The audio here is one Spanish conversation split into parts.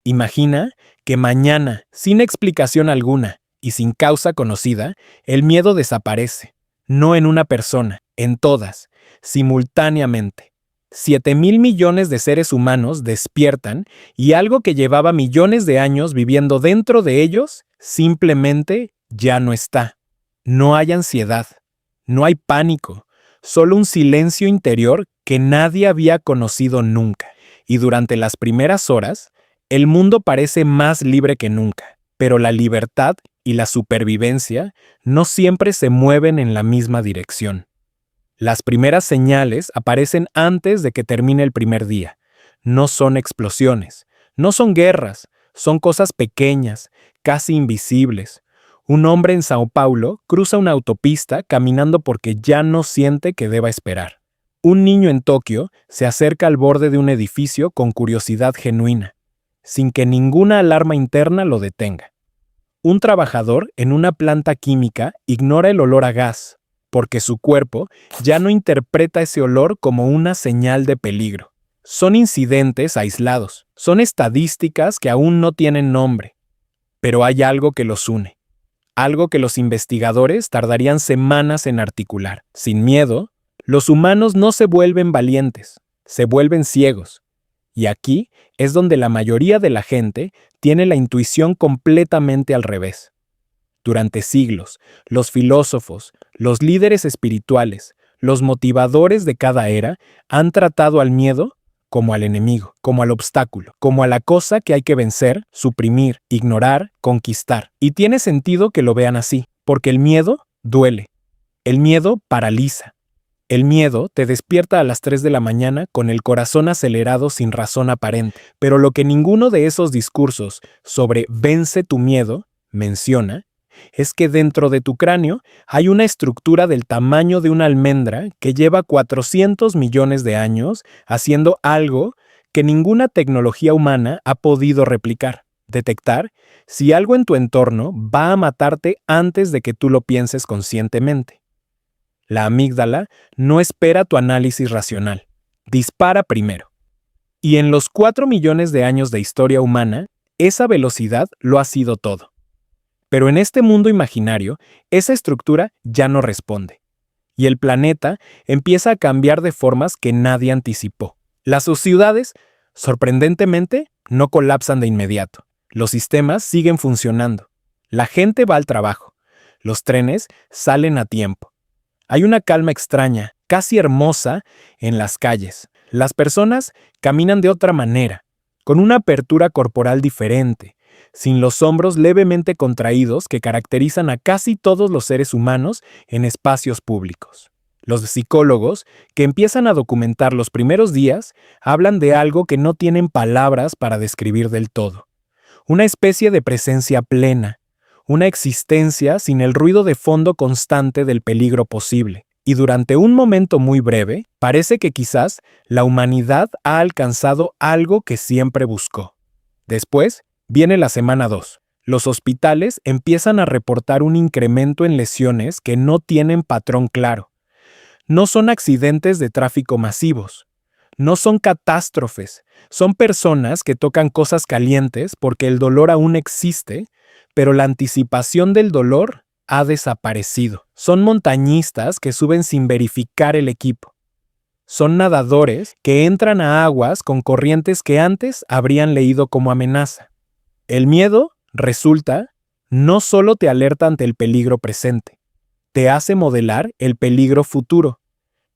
Imagina que mañana, sin explicación alguna y sin causa conocida, el miedo desaparece. No en una persona, en todas, simultáneamente. 7.000 millones de seres humanos despiertan y algo que llevaba millones de años viviendo dentro de ellos simplemente ya no está. No hay ansiedad, no hay pánico, solo un silencio interior que nadie había conocido nunca. Y durante las primeras horas, el mundo parece más libre que nunca, pero la libertad y la supervivencia no siempre se mueven en la misma dirección. Las primeras señales aparecen antes de que termine el primer día. No son explosiones, no son guerras, son cosas pequeñas, casi invisibles. Un hombre en Sao Paulo cruza una autopista caminando porque ya no siente que deba esperar. Un niño en Tokio se acerca al borde de un edificio con curiosidad genuina, sin que ninguna alarma interna lo detenga. Un trabajador en una planta química ignora el olor a gas, porque su cuerpo ya no interpreta ese olor como una señal de peligro. Son incidentes aislados, son estadísticas que aún no tienen nombre, pero hay algo que los une, algo que los investigadores tardarían semanas en articular. Sin miedo, los humanos no se vuelven valientes, se vuelven ciegos. Y aquí es donde la mayoría de la gente tiene la intuición completamente al revés. Durante siglos, los filósofos, los líderes espirituales, los motivadores de cada era han tratado al miedo como al enemigo, como al obstáculo, como a la cosa que hay que vencer, suprimir, ignorar, conquistar. Y tiene sentido que lo vean así, porque el miedo duele, el miedo paraliza. El miedo te despierta a las 3 de la mañana con el corazón acelerado sin razón aparente. Pero lo que ninguno de esos discursos sobre vence tu miedo menciona es que dentro de tu cráneo hay una estructura del tamaño de una almendra que lleva 400 millones de años haciendo algo que ninguna tecnología humana ha podido replicar. Detectar si algo en tu entorno va a matarte antes de que tú lo pienses conscientemente. La amígdala no espera tu análisis racional, dispara primero. Y en los 4 millones de años de historia humana, esa velocidad lo ha sido todo. Pero en este mundo imaginario, esa estructura ya no responde. Y el planeta empieza a cambiar de formas que nadie anticipó. Las ciudades, sorprendentemente, no colapsan de inmediato. Los sistemas siguen funcionando. La gente va al trabajo. Los trenes salen a tiempo. Hay una calma extraña, casi hermosa, en las calles. Las personas caminan de otra manera, con una apertura corporal diferente, sin los hombros levemente contraídos que caracterizan a casi todos los seres humanos en espacios públicos. Los psicólogos, que empiezan a documentar los primeros días, hablan de algo que no tienen palabras para describir del todo. Una especie de presencia plena, una existencia sin el ruido de fondo constante del peligro posible. Y durante un momento muy breve, parece que quizás la humanidad ha alcanzado algo que siempre buscó. Después, viene la semana 2. Los hospitales empiezan a reportar un incremento en lesiones que no tienen patrón claro. No son accidentes de tráfico masivos. No son catástrofes. Son personas que tocan cosas calientes porque el dolor aún existe, pero la anticipación del dolor ha desaparecido. Son montañistas que suben sin verificar el equipo. Son nadadores que entran a aguas con corrientes que antes habrían leído como amenaza. El miedo, resulta, no solo te alerta ante el peligro presente, te hace modelar el peligro futuro,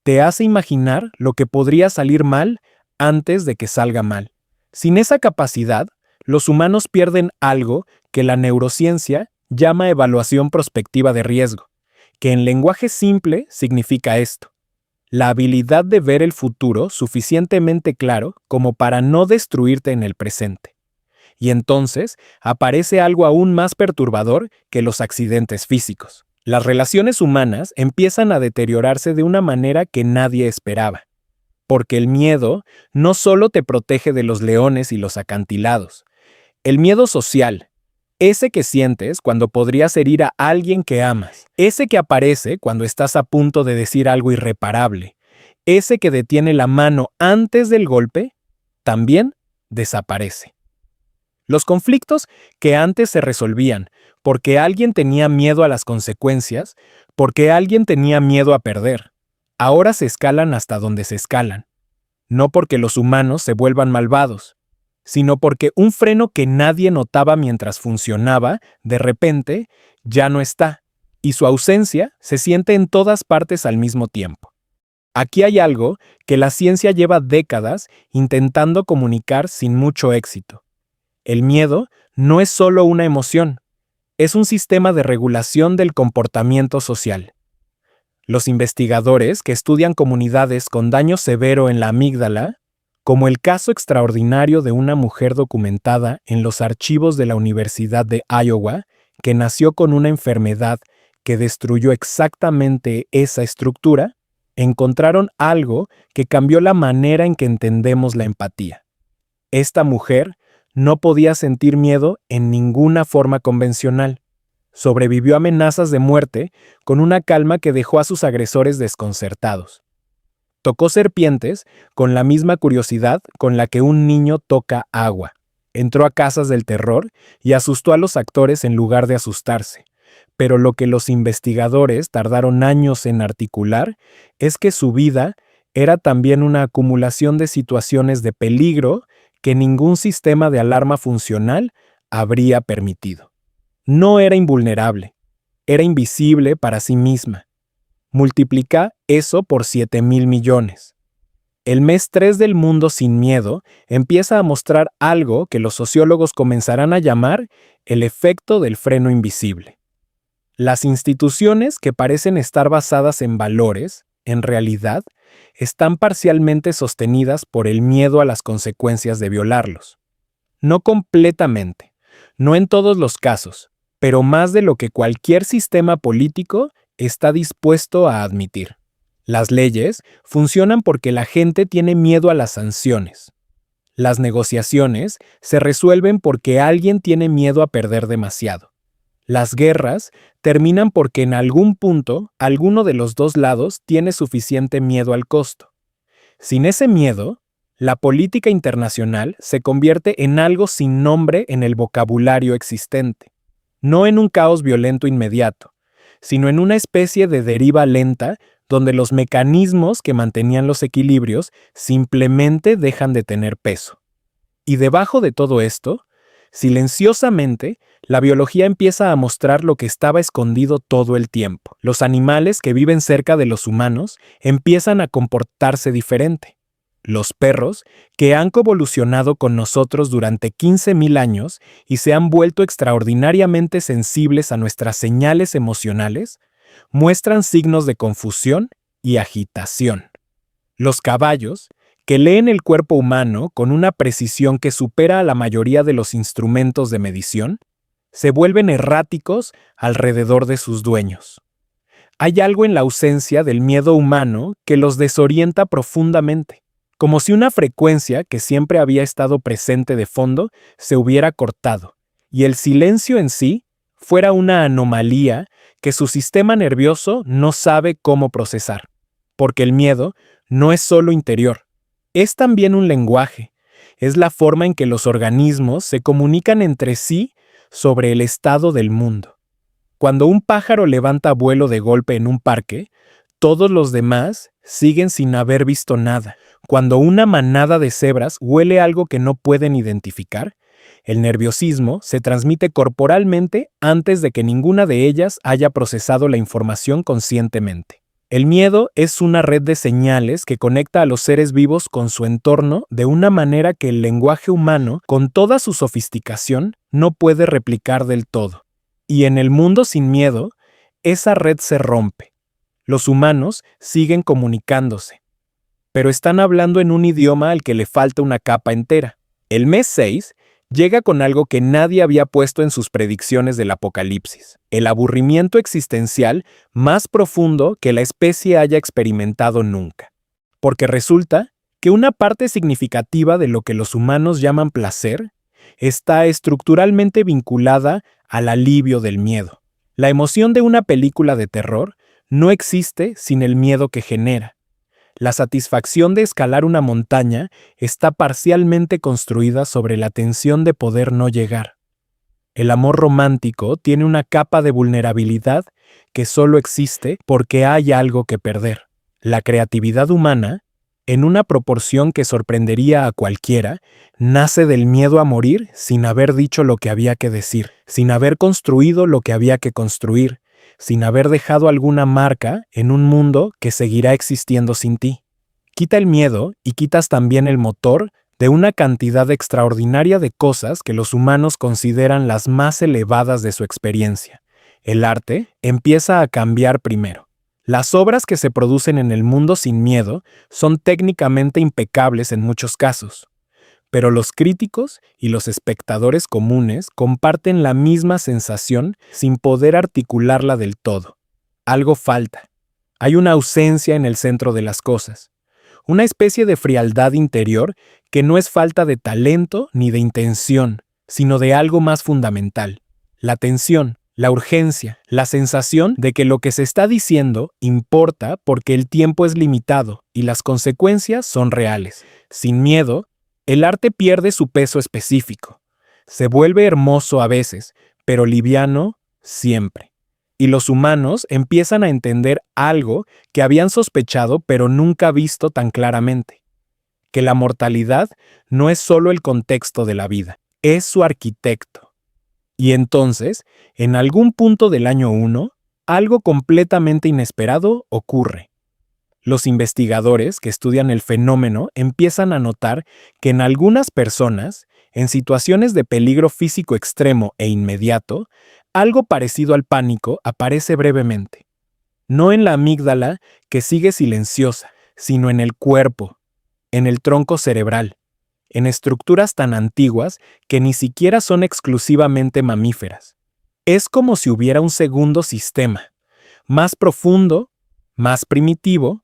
te hace imaginar lo que podría salir mal antes de que salga mal. Sin esa capacidad, los humanos pierden algo que la neurociencia llama evaluación prospectiva de riesgo, que en lenguaje simple significa esto: la habilidad de ver el futuro suficientemente claro como para no destruirte en el presente. Y entonces aparece algo aún más perturbador que los accidentes físicos. Las relaciones humanas empiezan a deteriorarse de una manera que nadie esperaba, porque el miedo no solo te protege de los leones y los acantilados. El miedo social, ese que sientes cuando podrías herir a alguien que amas, ese que aparece cuando estás a punto de decir algo irreparable, ese que detiene la mano antes del golpe, también desaparece. Los conflictos que antes se resolvían porque alguien tenía miedo a las consecuencias, porque alguien tenía miedo a perder, ahora se escalan hasta donde se escalan. No porque los humanos se vuelvan malvados, sino porque un freno que nadie notaba mientras funcionaba, de repente, ya no está, y su ausencia se siente en todas partes al mismo tiempo. Aquí hay algo que la ciencia lleva décadas intentando comunicar sin mucho éxito. El miedo no es solo una emoción, es un sistema de regulación del comportamiento social. Los investigadores que estudian comunidades con daño severo en la amígdala, como el caso extraordinario de una mujer documentada en los archivos de la Universidad de Iowa, que nació con una enfermedad que destruyó exactamente esa estructura, encontraron algo que cambió la manera en que entendemos la empatía. Esta mujer no podía sentir miedo en ninguna forma convencional. Sobrevivió a amenazas de muerte con una calma que dejó a sus agresores desconcertados. Tocó serpientes con la misma curiosidad con la que un niño toca agua. Entró a casas del terror y asustó a los actores en lugar de asustarse. Pero lo que los investigadores tardaron años en articular es que su vida era también una acumulación de situaciones de peligro que ningún sistema de alarma funcional habría permitido. No era invulnerable, era invisible para sí misma. Multiplica eso por 7,000 millones. El mes 3 del Mundo sin Miedo empieza a mostrar algo que los sociólogos comenzarán a llamar el efecto del freno invisible. Las instituciones que parecen estar basadas en valores, en realidad, están parcialmente sostenidas por el miedo a las consecuencias de violarlos. No completamente, no en todos los casos, pero más de lo que cualquier sistema político está dispuesto a admitir. Las leyes funcionan porque la gente tiene miedo a las sanciones. Las negociaciones se resuelven porque alguien tiene miedo a perder demasiado. Las guerras terminan porque en algún punto alguno de los dos lados tiene suficiente miedo al costo. Sin ese miedo, la política internacional se convierte en algo sin nombre en el vocabulario existente. No en un caos violento inmediato, sino en una especie de deriva lenta donde los mecanismos que mantenían los equilibrios simplemente dejan de tener peso. Y debajo de todo esto, silenciosamente, la biología empieza a mostrar lo que estaba escondido todo el tiempo. Los animales que viven cerca de los humanos empiezan a comportarse diferente. Los perros, que han coevolucionado con nosotros durante 15,000 años y se han vuelto extraordinariamente sensibles a nuestras señales emocionales, muestran signos de confusión y agitación. Los caballos, que leen el cuerpo humano con una precisión que supera a la mayoría de los instrumentos de medición, se vuelven erráticos alrededor de sus dueños. Hay algo en la ausencia del miedo humano que los desorienta profundamente, como si una frecuencia que siempre había estado presente de fondo se hubiera cortado, y el silencio en sí fuera una anomalía que su sistema nervioso no sabe cómo procesar, porque el miedo no es solo interior, es también un lenguaje, es la forma en que los organismos se comunican entre sí sobre el estado del mundo. Cuando un pájaro levanta vuelo de golpe en un parque, todos los demás siguen sin haber visto nada. Cuando una manada de cebras huele algo que no pueden identificar, el nerviosismo se transmite corporalmente antes de que ninguna de ellas haya procesado la información conscientemente. El miedo es una red de señales que conecta a los seres vivos con su entorno de una manera que el lenguaje humano, con toda su sofisticación, no puede replicar del todo. Y en el mundo sin miedo, esa red se rompe. Los humanos siguen comunicándose, pero están hablando en un idioma al que le falta una capa entera. El mes 6 llega con algo que nadie había puesto en sus predicciones del apocalipsis: el aburrimiento existencial más profundo que la especie haya experimentado nunca. Porque resulta que una parte significativa de lo que los humanos llaman placer está estructuralmente vinculada al alivio del miedo. La emoción de una película de terror no existe sin el miedo que genera. La satisfacción de escalar una montaña está parcialmente construida sobre la tensión de poder no llegar. El amor romántico tiene una capa de vulnerabilidad que solo existe porque hay algo que perder. La creatividad humana, en una proporción que sorprendería a cualquiera, nace del miedo a morir sin haber dicho lo que había que decir, sin haber construido lo que había que construir, sin haber dejado alguna marca en un mundo que seguirá existiendo sin ti. Quita el miedo y quitas también el motor de una cantidad extraordinaria de cosas que los humanos consideran las más elevadas de su experiencia. El arte empieza a cambiar primero. Las obras que se producen en el mundo sin miedo son técnicamente impecables en muchos casos, pero los críticos y los espectadores comunes comparten la misma sensación sin poder articularla del todo. Algo falta. Hay una ausencia en el centro de las cosas. Una especie de frialdad interior que no es falta de talento ni de intención, sino de algo más fundamental: la tensión, la urgencia, la sensación de que lo que se está diciendo importa porque el tiempo es limitado y las consecuencias son reales. Sin miedo, el arte pierde su peso específico. Se vuelve hermoso a veces, pero liviano siempre. Y los humanos empiezan a entender algo que habían sospechado pero nunca visto tan claramente: que la mortalidad no es solo el contexto de la vida, es su arquitecto. Y entonces, en algún punto del año 1, algo completamente inesperado ocurre. Los investigadores que estudian el fenómeno empiezan a notar que en algunas personas, en situaciones de peligro físico extremo e inmediato, algo parecido al pánico aparece brevemente. No en la amígdala, que sigue silenciosa, sino en el cuerpo, en el tronco cerebral, en estructuras tan antiguas que ni siquiera son exclusivamente mamíferas. Es como si hubiera un segundo sistema, más profundo, más primitivo,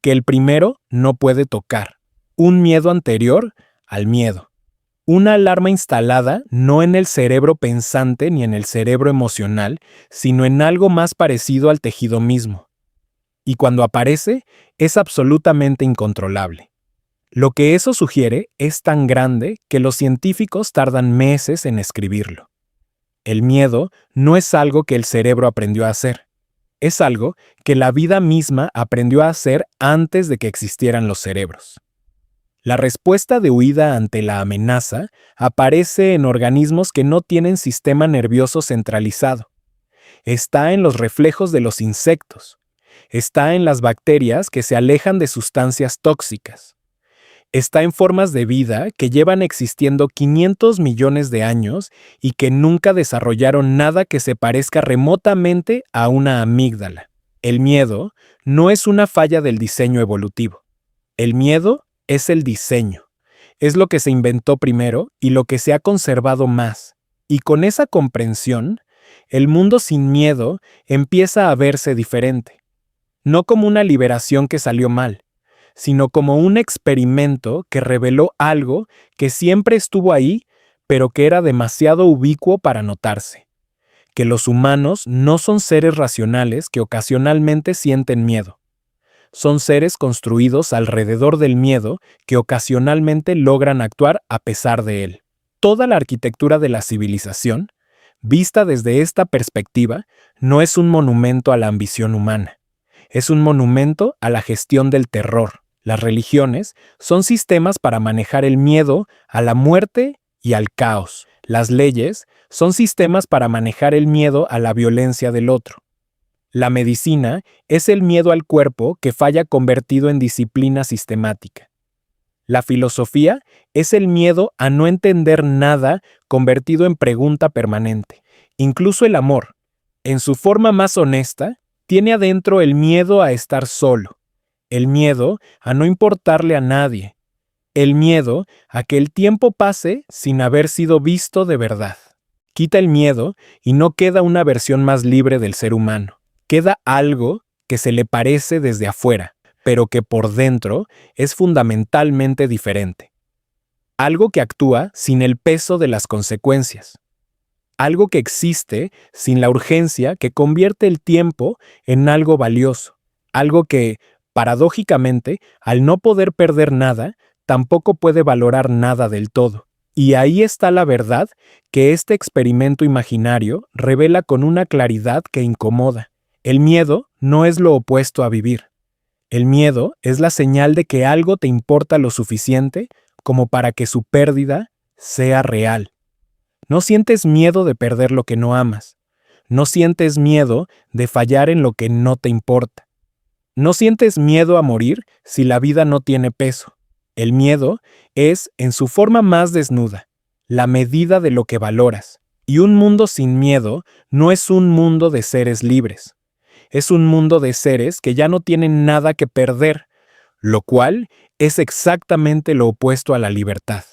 que el primero no puede tocar. Un miedo anterior al miedo. Una alarma instalada no en el cerebro pensante ni en el cerebro emocional, sino en algo más parecido al tejido mismo. Y cuando aparece, es absolutamente incontrolable. Lo que eso sugiere es tan grande que los científicos tardan meses en escribirlo. El miedo no es algo que el cerebro aprendió a hacer. Es algo que la vida misma aprendió a hacer antes de que existieran los cerebros. La respuesta de huida ante la amenaza aparece en organismos que no tienen sistema nervioso centralizado. Está en los reflejos de los insectos. Está en las bacterias que se alejan de sustancias tóxicas. Está en formas de vida que llevan existiendo 500 millones de años y que nunca desarrollaron nada que se parezca remotamente a una amígdala. El miedo no es una falla del diseño evolutivo. El miedo es el diseño. Es lo que se inventó primero y lo que se ha conservado más. Y con esa comprensión, el mundo sin miedo empieza a verse diferente. No como una liberación que salió mal, sino como un experimento que reveló algo que siempre estuvo ahí, pero que era demasiado ubicuo para notarse: que los humanos no son seres racionales que ocasionalmente sienten miedo. Son seres construidos alrededor del miedo que ocasionalmente logran actuar a pesar de él. Toda la arquitectura de la civilización, vista desde esta perspectiva, no es un monumento a la ambición humana. Es un monumento a la gestión del terror. Las religiones son sistemas para manejar el miedo a la muerte y al caos. Las leyes son sistemas para manejar el miedo a la violencia del otro. La medicina es el miedo al cuerpo que falla convertido en disciplina sistemática. La filosofía es el miedo a no entender nada convertido en pregunta permanente. Incluso el amor, en su forma más honesta, tiene adentro el miedo a estar solo, el miedo a no importarle a nadie, el miedo a que el tiempo pase sin haber sido visto de verdad. Quita el miedo y no queda una versión más libre del ser humano. Queda algo que se le parece desde afuera, pero que por dentro es fundamentalmente diferente. Algo que actúa sin el peso de las consecuencias. Algo que existe sin la urgencia que convierte el tiempo en algo valioso. Algo que, Paradójicamente, al no poder perder nada, tampoco puede valorar nada del todo. Y ahí está la verdad que este experimento imaginario revela con una claridad que incomoda. El miedo no es lo opuesto a vivir. El miedo es la señal de que algo te importa lo suficiente como para que su pérdida sea real. No sientes miedo de perder lo que no amas. No sientes miedo de fallar en lo que no te importa. No sientes miedo a morir si la vida no tiene peso. El miedo es, en su forma más desnuda, la medida de lo que valoras. Y un mundo sin miedo no es un mundo de seres libres. Es un mundo de seres que ya no tienen nada que perder, lo cual es exactamente lo opuesto a la libertad.